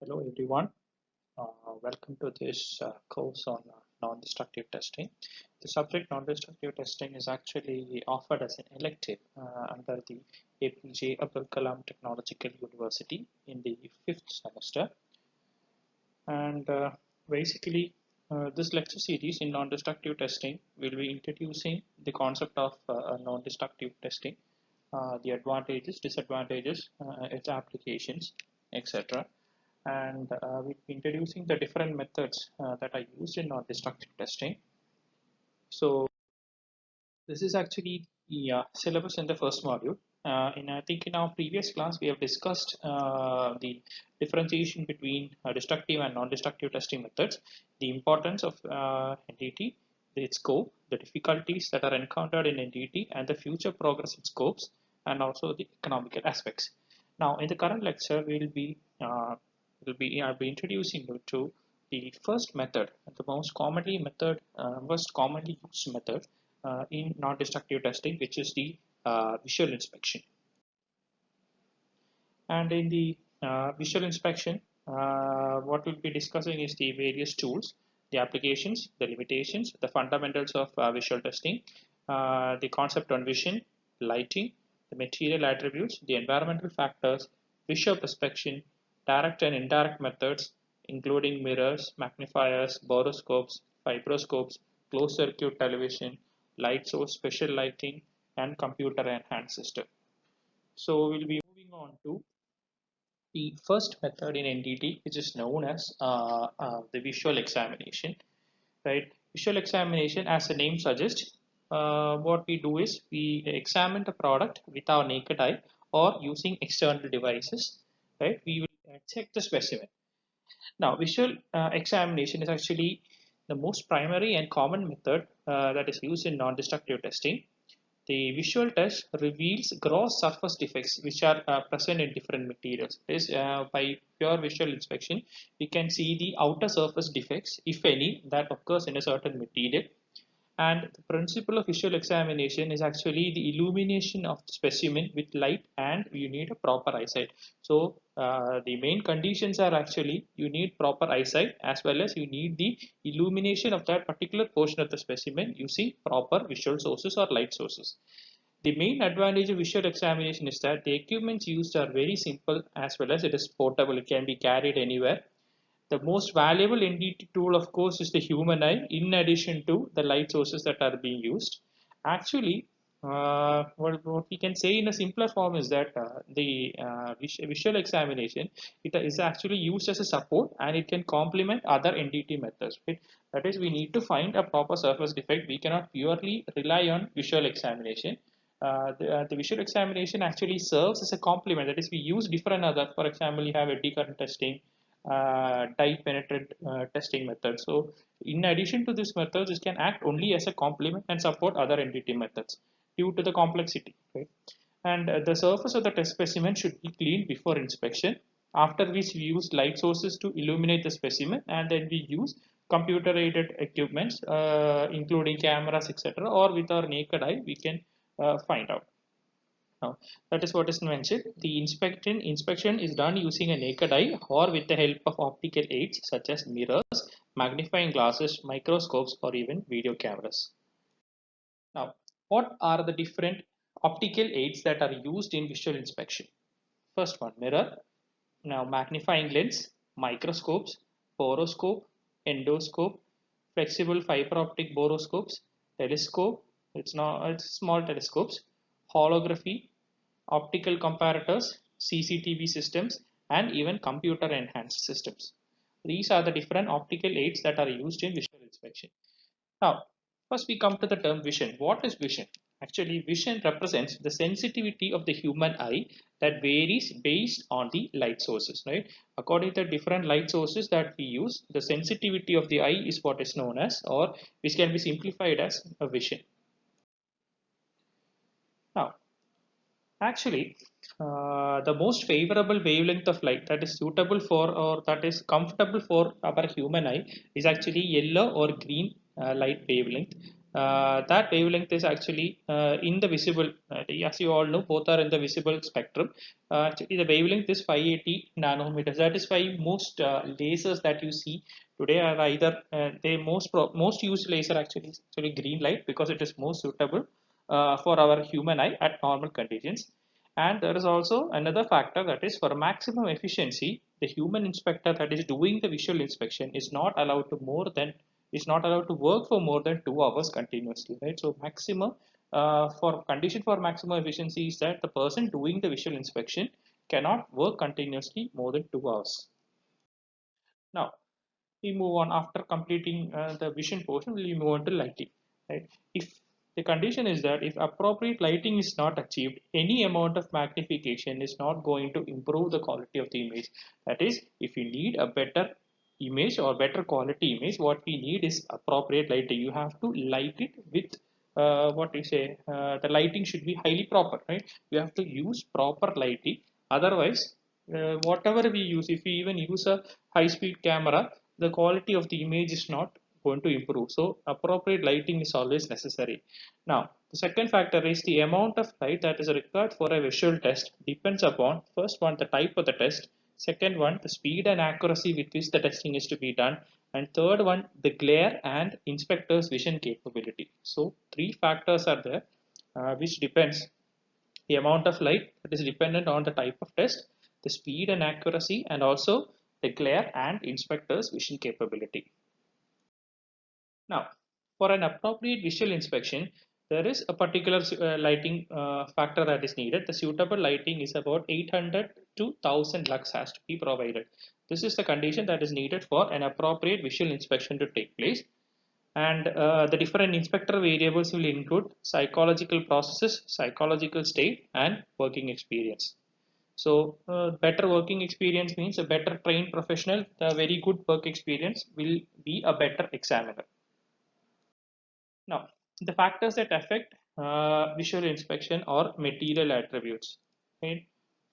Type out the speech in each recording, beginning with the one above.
Hello everyone, welcome to this course on non-destructive testing. The subject non-destructive testing is actually offered as an elective under the APJ Abdul Kalam Technological University in the 5th semester. And basically, this lecture series in non-destructive testing will be introducing the concept of non-destructive testing, the advantages, disadvantages, its applications, etc. And we'll be introducing the different methods that are used in non-destructive testing. So this is actually the syllabus in the first module. I think in our previous class we have discussed the differentiation between destructive and non-destructive testing methods, the importance of NDT, its scope, the difficulties that are encountered in NDT, and the future progress in scopes, and also the economical aspects. Now, in the current lecture, I'll be introducing you to the first method, the most commonly used method in non-destructive testing, which is the visual inspection. And in the visual inspection, what we'll be discussing is the various tools, the applications, the limitations, the fundamentals of visual testing, the concept on vision, lighting, the material attributes, the environmental factors, visual perspection, direct and indirect methods, including mirrors, magnifiers, borescopes, fibroscopes, closed circuit television, light source, special lighting, and computer enhanced system. So we'll be moving on to the first method in NDT, which is known as the visual examination, right? Visual examination, as the name suggests, what we do is we examine the product with our naked eye or using external devices, right? We will check the specimen. Now, visual examination is actually the most primary and common method that is used in non-destructive testing. The visual test reveals gross surface defects which are present in different materials. By pure visual inspection, we can see the outer surface defects, if any, that occurs in a certain material. And the principle of visual examination is actually the illumination of the specimen with light, and you need a proper eyesight. So the main conditions are actually you need proper eyesight, as well as you need the illumination of that particular portion of the specimen using proper visual sources or light sources. The main advantage of visual examination is that the equipments used are very simple, as well as it is portable. It can be carried anywhere. The most valuable NDT tool, of course, is the human eye, in addition to the light sources that are being used. Actually, what we can say in a simpler form is that the visual examination, it is actually used as a support, and it can complement other NDT methods. Right? That is, we need to find a proper surface defect. We cannot purely rely on visual examination. The visual examination actually serves as a complement. That is, we use different other. For example, you have eddy current testing, dye penetrant testing method. So in addition to this method, this can act only as a complement and support other NDT methods due to the complexity. Right? And the surface of the test specimen should be cleaned before inspection, after which we use light sources to illuminate the specimen, and then we use computer aided equipments including cameras, etc., or with our naked eye we can find out. Now, that is what is mentioned. The inspection is done using a naked eye or with the help of optical aids such as mirrors, magnifying glasses, microscopes, or even video cameras. Now, what are the different optical aids that are used in visual inspection? First one, mirror. Now, magnifying lens, microscopes, borescope, endoscope, flexible fiber optic borescopes, telescope. It's small telescopes, holography, optical comparators, CCTV systems, and even computer enhanced systems. These are the different optical aids that are used in visual inspection. Now, first we come to the term vision. What is vision? Actually, vision represents the sensitivity of the human eye that varies based on the light sources, right? According to different light sources that we use, the sensitivity of the eye is what is known as, or which can be simplified as, a vision. Now, actually, the most favorable wavelength of light that is suitable for, or that is comfortable for our human eye, is actually yellow or green light wavelength. That wavelength is actually in the visible, as you all know, both are in the visible spectrum. Actually, the wavelength is 580 nanometers. That is why most lasers that you see today are either they most used laser actually is actually green light because it is more suitable for our human eye at normal conditions. And there is also another factor, that is for maximum efficiency, the human inspector that is doing the visual inspection is not allowed to work for more than 2 hours continuously, right? So maximum for condition for maximum efficiency is that the person doing the visual inspection cannot work continuously more than 2 hours. Now we move on. After completing the vision portion, we move on to lighting, right? If the condition is that if appropriate lighting is not achieved, any amount of magnification is not going to improve the quality of the image. That is, if you need a better image or better quality image, what we need is appropriate lighting. You have to light it with what you say, the lighting should be highly proper, right? You have to use proper lighting. Otherwise, whatever we use, if we even use a high speed camera, the quality of the image is not going to improve. So appropriate lighting is always necessary. Now, the second factor is the amount of light that is required for a visual test depends upon, first one, the type of the test, second one, the speed and accuracy with which the testing is to be done, and third one, the glare and inspector's vision capability. So three factors are there, which depends. The amount of light that is dependent on the type of test, the speed and accuracy, and also the glare and inspector's vision capability. Now, for an appropriate visual inspection, there is a particular lighting factor that is needed. The suitable lighting is about 800 to 1000 lux has to be provided. This is the condition that is needed for an appropriate visual inspection to take place. And the different inspector variables will include psychological processes, psychological state, and working experience. So better working experience means a better trained professional. The very good work experience will be a better examiner. Now, the factors that affect visual inspection or material attributes. Right?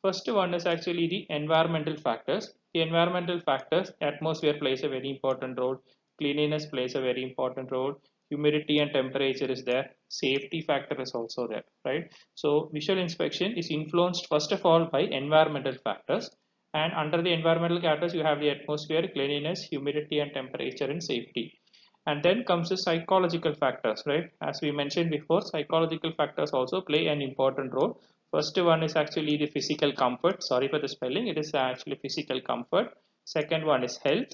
First one is actually the environmental factors. The environmental factors, atmosphere plays a very important role, cleanliness plays a very important role, humidity and temperature is there, safety factor is also there, right? So visual inspection is influenced first of all by environmental factors, and under the environmental factors you have the atmosphere, cleanliness, humidity and temperature, and safety. And then comes the psychological factors, right? As we mentioned before, psychological factors also play an important role. First one is actually the physical comfort. Sorry for the spelling. It is actually physical comfort. Second one is health.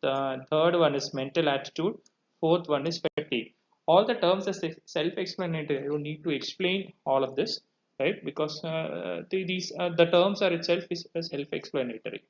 The third one is mental attitude. Fourth one is fatigue. All the terms are self-explanatory. You don't need to explain all of this, right? Because the terms are itself is self-explanatory.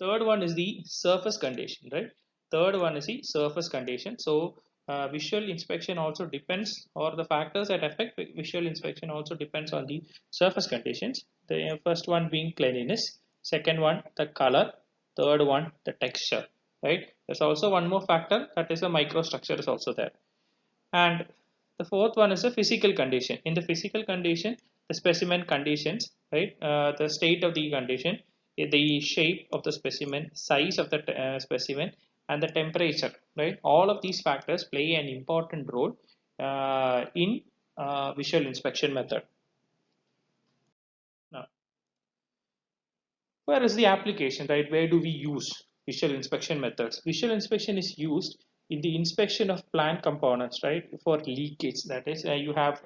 Third one is the surface condition, right? Third one is the surface condition. So visual inspection also depends, or the factors that affect visual inspection also depends on the surface conditions. The first one being cleanliness, second one the color, third one the texture, right? There's also one more factor, that is the microstructure is also there. And the fourth one is a physical condition. In the physical condition, the specimen conditions, right? The state of the condition, the shape of the specimen, size of the specimen, and the temperature, right? All of these factors play an important role in visual inspection method. Now, where is the application, right? Where do we use visual inspection methods? Visual inspection is used in the inspection of plant components, right? For leakage, that is, you have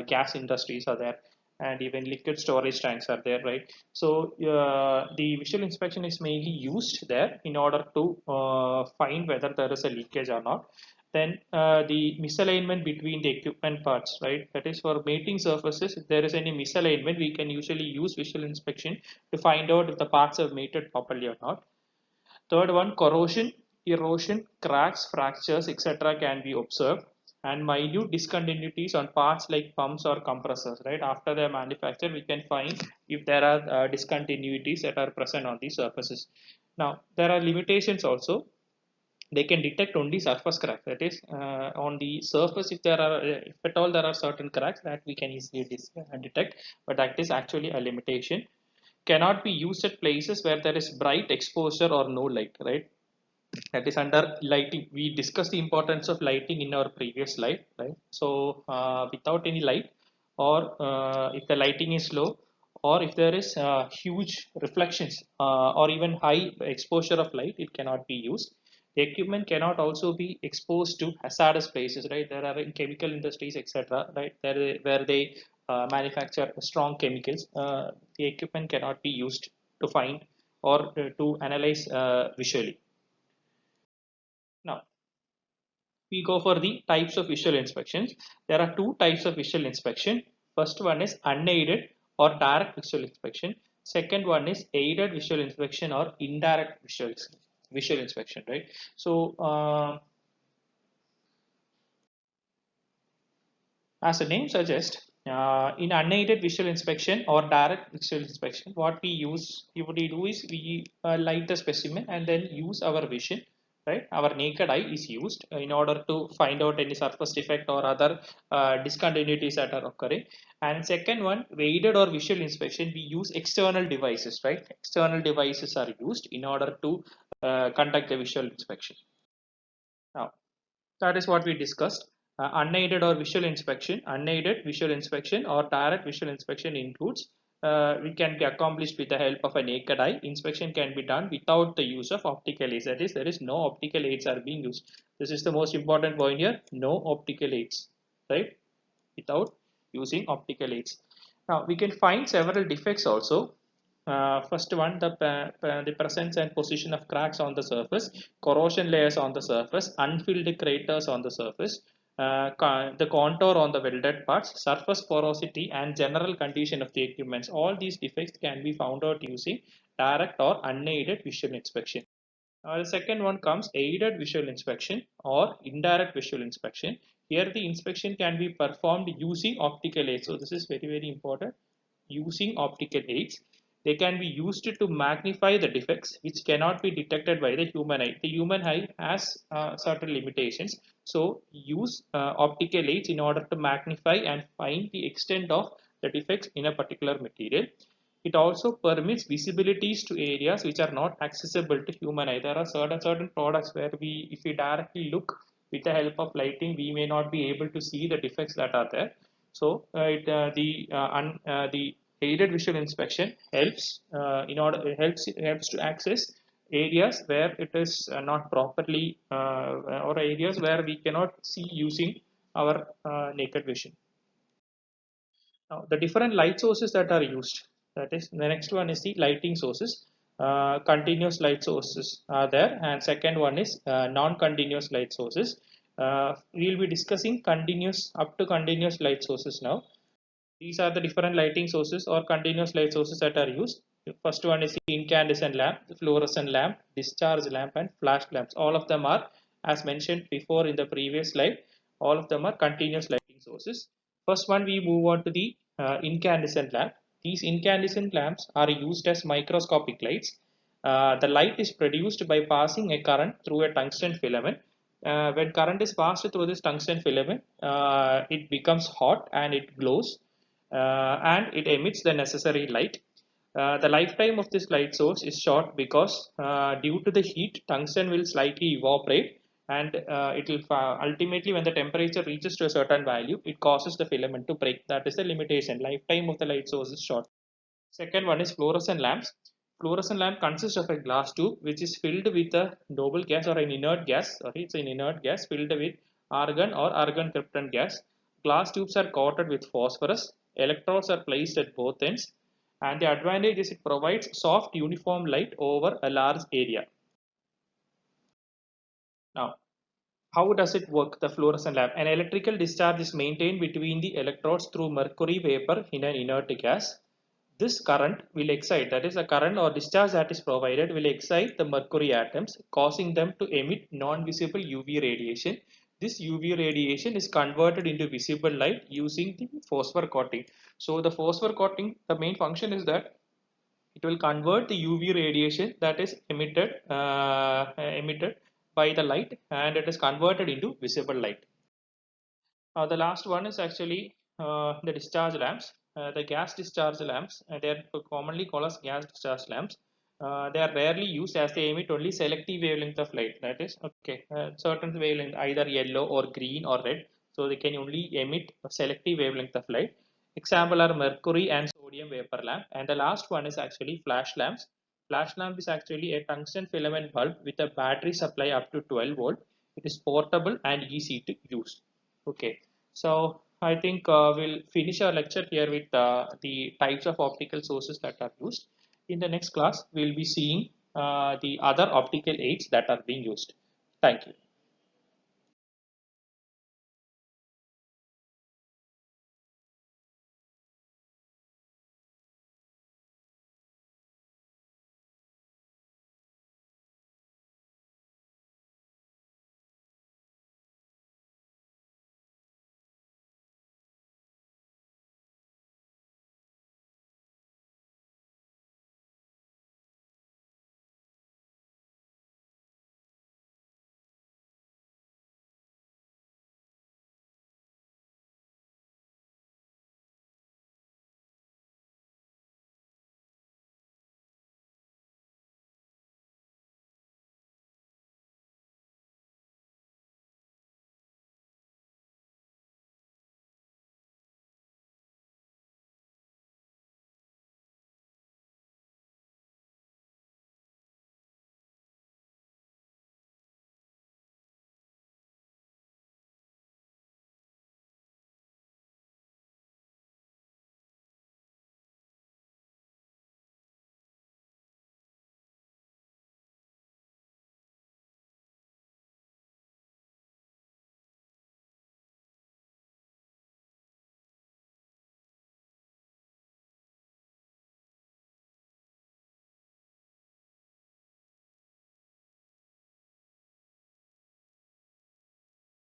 gas industries are there, and even liquid storage tanks are there, right? So the visual inspection is mainly used there in order to find whether there is a leakage or not. Then the misalignment between the equipment parts, right? That is for mating surfaces. If there is any misalignment, we can usually use visual inspection to find out if the parts are mated properly or not. Third one, corrosion, erosion, cracks, fractures, etc. can be observed, and minute discontinuities on parts like pumps or compressors, right? After their manufacture, we can find if there are discontinuities that are present on the surfaces. Now, there are limitations also. They can detect only surface cracks, that is on the surface. If there are if at all there are certain cracks, that we can easily detect, but that is actually a limitation. Cannot be used at places where there is bright exposure or no light, right? that is under lighting. We discussed the importance of lighting in our previous slide, right? So without any light, or if the lighting is low, or if there is huge reflections or even high exposure of light, it cannot be used. The equipment cannot also be exposed to hazardous places, right? There are in chemical industries, etc., right? There where they manufacture strong chemicals. The equipment cannot be used to find or to analyze visually. Now, we go for the types of visual inspections. There are two types of visual inspection. First one is unaided or direct visual inspection. Second one is aided visual inspection or indirect visual inspection, right? So, as the name suggests, in unaided visual inspection or direct visual inspection, what we do is we light the specimen and then use our vision, right? Our naked eye is used in order to find out any surface defect or other discontinuities that are occurring. And second one, aided or visual inspection, we use external devices, right? External devices are used in order to conduct the visual inspection. Now, that is what we discussed. Unaided or visual inspection. Unaided visual inspection or direct visual inspection includes we can be accomplished with the help of a naked eye. Inspection can be done without the use of optical aids. That is, there is no optical aids are being used. This is the most important point here. No optical aids, right? Without using optical aids. Now we can find several defects also. First one, the presence and position of cracks on the surface, corrosion layers on the surface, unfilled craters on the surface, the contour on the welded parts, surface porosity, and general condition of the equipments. All these defects can be found out using direct or unaided visual inspection. The second one comes aided visual inspection or indirect visual inspection. Here the inspection can be performed using optical aids. So this is very, very important. Using optical aids, they can be used to magnify the defects which cannot be detected by the human eye. The human eye has certain limitations. So use optical aids in order to magnify and find the extent of the defects in a particular material. It also permits visibilities to areas which are not accessible to human eye. There are certain products where if we directly look with the help of lighting, we may not be able to see the defects that are there. So the aided visual inspection helps helps to access areas where it is not properly or areas where we cannot see using our naked vision. Now, the different light sources that are used, that is, the next one is the lighting sources. Continuous light sources are there, and second one is non-continuous light sources. We will be discussing continuous up to continuous light sources now. These are the different lighting sources or continuous light sources that are used. The first one is the incandescent lamp, the fluorescent lamp, discharge lamp, and flash lamps. All of them are, as mentioned before in the previous slide, all of them are continuous lighting sources. First one, we move on to the incandescent lamp. These incandescent lamps are used as microscopic lights. The light is produced by passing a current through a tungsten filament. When current is passed through this tungsten filament, it becomes hot and it glows and it emits the necessary light. The lifetime of this light source is short because due to the heat, tungsten will slightly evaporate and it will ultimately when the temperature reaches to a certain value, it causes the filament to break. That is the limitation. Lifetime of the light source is short. Second one is fluorescent lamps. Fluorescent lamp consists of a glass tube which is filled with a noble gas or an inert gas. Sorry, it's an inert gas filled with argon or argon krypton gas. Glass tubes are coated with phosphorus. Electrodes are placed at both ends. And the advantage is it provides soft uniform light over a large area. Now, how does it work, the fluorescent lamp? An electrical discharge is maintained between the electrodes through mercury vapor in an inert gas. This current will excite, that is a current or discharge that is provided will excite the mercury atoms, causing them to emit non-visible UV radiation. This UV radiation is converted into visible light using the phosphor coating. So the phosphor coating, the main function is that it will convert the UV radiation that is emitted by the light and it is converted into visible light. The last one is actually the discharge lamps. The gas discharge lamps, they are commonly called as gas discharge lamps. They are rarely used as they emit only selective wavelength of light. That is, okay, certain wavelength, either yellow or green or red. So they can only emit a selective wavelength of light. Example are mercury and sodium vapor lamp. And the last one is actually flash lamps. Flash lamp is actually a tungsten filament bulb with a battery supply up to 12 volt. It is portable and easy to use. Okay, so I think we'll finish our lecture here with the types of optical sources that are used. In the next class, we'll be seeing the other optical aids that are being used. Thank you.